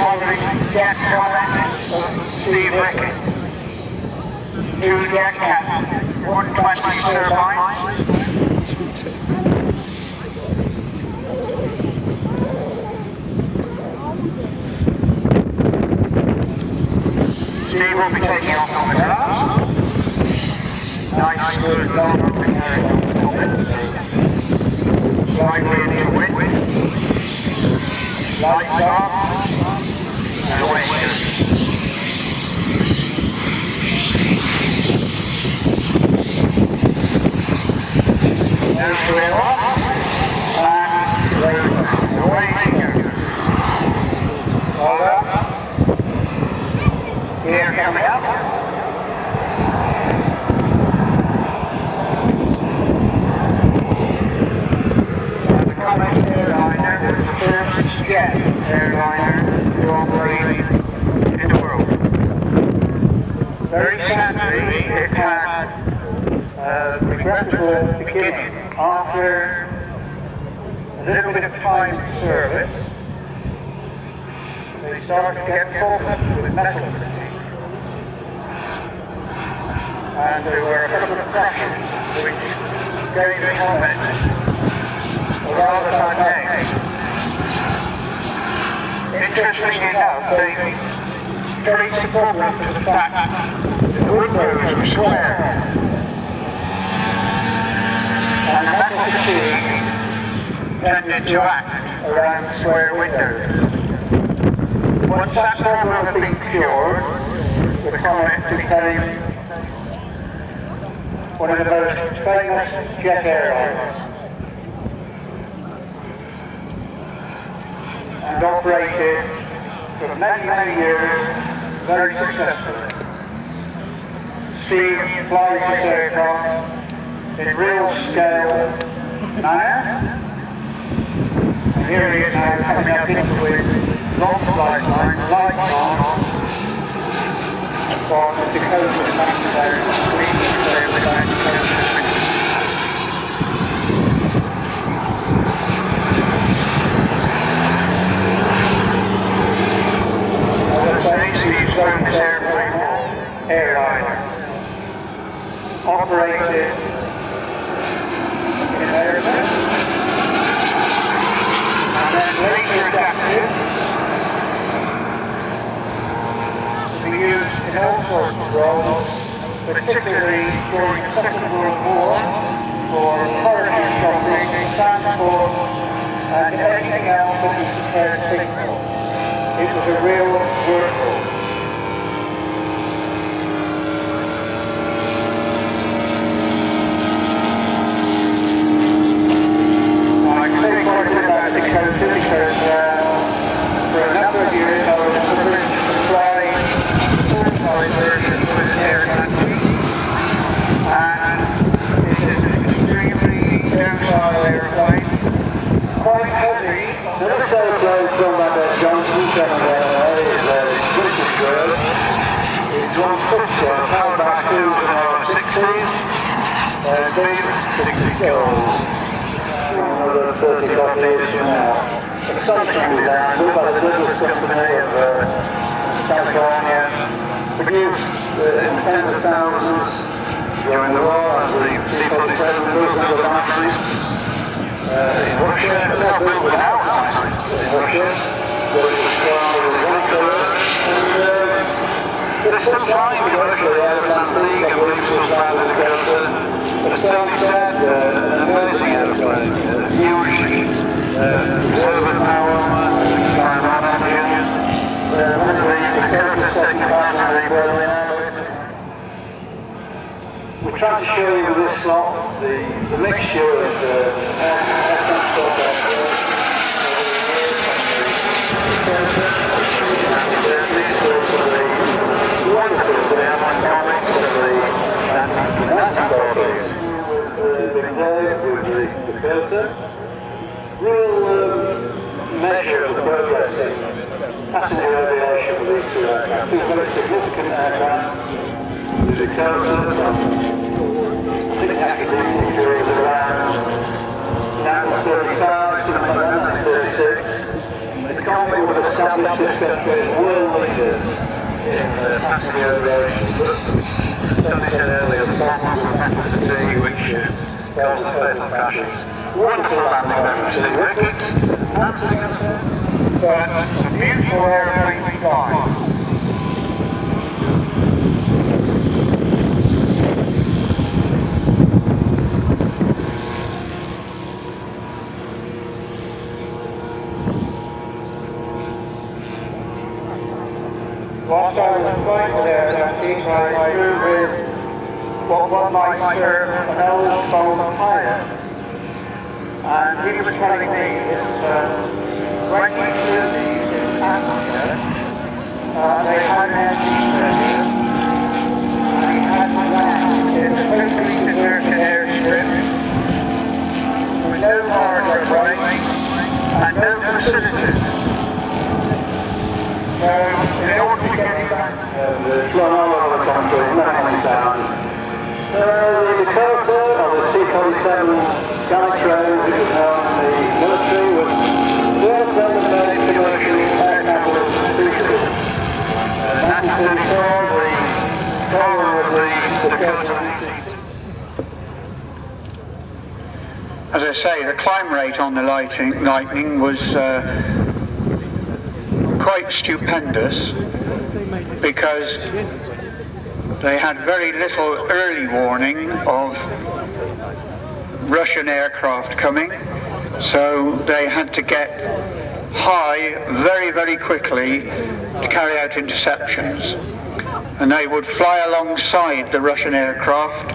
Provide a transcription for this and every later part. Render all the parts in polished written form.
DH Comet, Steve Rickett. 2 Jack Cat, 120 turbine. Steve will be taking off on the car. Nice good long on the carriage. Slightly into the wind. Lights off. And away it goes. There's the wheel off. And away it goes. Hold up. Here coming up. And the Comet airliner is the first jet airliner to operate in the world. Very sadly, it had a regrettable beginning. After a little bit of time in service, they started to get faulted with metal fatigue. And there were a couple of crashes which gave the Comet a rather bad name. Interestingly enough, they traced the problem to the fact that the windows were square and the metal fatigue tended to act around square windows. Once that problem had been cured, the Comet became one of the most famous jet airliners and operated for many, many years very successfully. Steve flies this aircraft in real scale manner, and here he is now coming up into the wind, long flight line, lights on, from the Dakota back there, Steve's flown this airliner, operated in America, and then later adapted to be used in all sorts of roles, particularly during the Second World War, for parachute jumping, transport, and anything else that was prepared signal. It was a real workhorse. I say quite a bit about the Dakota because for a number of years I was privileged to fly full-time versions of this aircraft. And it is an extremely versatile airplane, quite heavy. Never so close from that Johnson 7 is a British bird. It's 1 foot powered by 2 in our 60s, big 60 kills. Another 30 years from now. Excitingly down, built by the Douglas Company of California, produced in tens of thousands during the war as the C-47 built under the Nazis in Russia, but not built without Nazis in Russia, but it was flying with one colour, and it's still flying commercially out of Atlantic, I believe still flying with the Dakota, but as Tony said, an amazing aeroplane, huge reservoir power, flying on engine, one of the Dakota's taking battery rolling out of it. We're trying to show you with this slot the mixture of air transport these sorts of the wonderful the economics of the antibodies with the Dakota. Real measure of the progress in passenger aviation with these two aircraft. Two very significant aircraft. The Dakota, I think the acquisition period was around 1935, something like that, 1936. Comet would establish itself as world leaders in passenger aviation. Tony said earlier, the facility which caused the fatal crashes. Wonderful landing memories, Ricketts and Singapore, but a beautiful aeroplane to fly. Whilst I was flying there, I flew with what one might term an old phone pilot. And he was telling me that when he flew these in passenger, they had an engine ready, and he had to land in a totally deserted airstrip, with no hardware running, and no facilities. So, in order to get it back, it's flown all over the country, nothing sound. The Dakota of the C-47 Skytrain, which is now in the military, was built on the main commercial aircraft system. That is installed the power of the Dakota. As I say, the climb rate on the Lightning was quite stupendous, because they had very little early warning of Russian aircraft coming, so they had to get high very, very quickly to carry out interceptions. And they would fly alongside the Russian aircraft.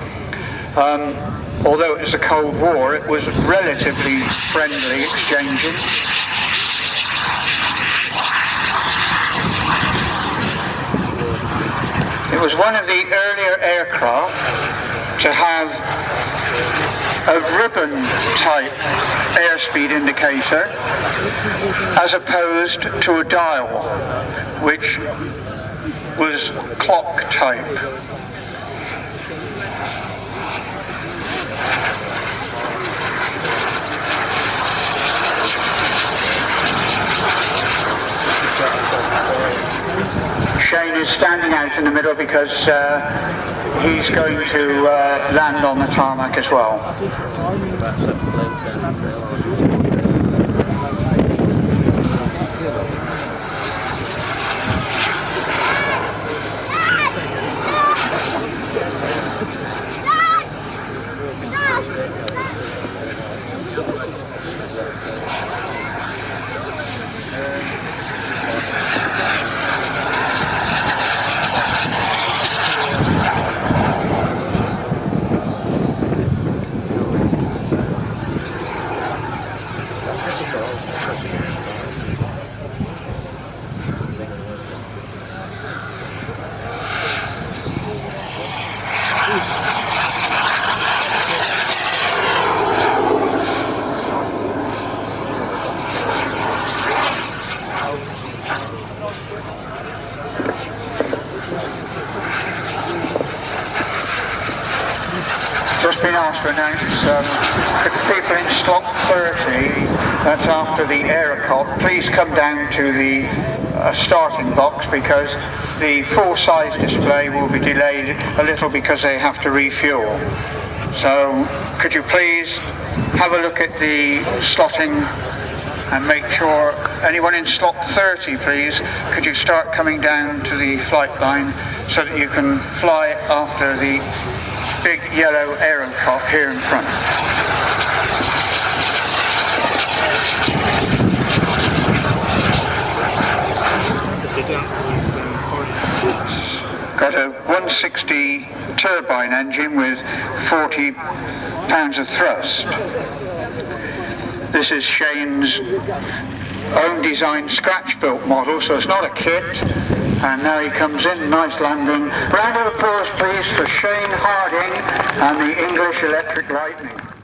Although it was a Cold War, it was relatively friendly exchanging. It was one of the earlier aircraft to have a ribbon type airspeed indicator as opposed to a dial, which was clock type. Shane is standing out in the middle because he's going to land on the tarmac as well. Just been asked to announce could people in slot 30, that's after the Aerocop, please come down to the starting box, because the full-size display will be delayed a little because they have to refuel. So could you please have a look at the slotting and make sure anyone in slot 30, please, could you start coming down to the flight line so that you can fly after the big yellow Aerocop here in front. Got a 160 turbine engine with 40 pounds of thrust. This is Shane's own designed scratch-built model, so it's not a kit. And now he comes in, nice landing. Round of applause please for Shane Harding and the English Electric Lightning.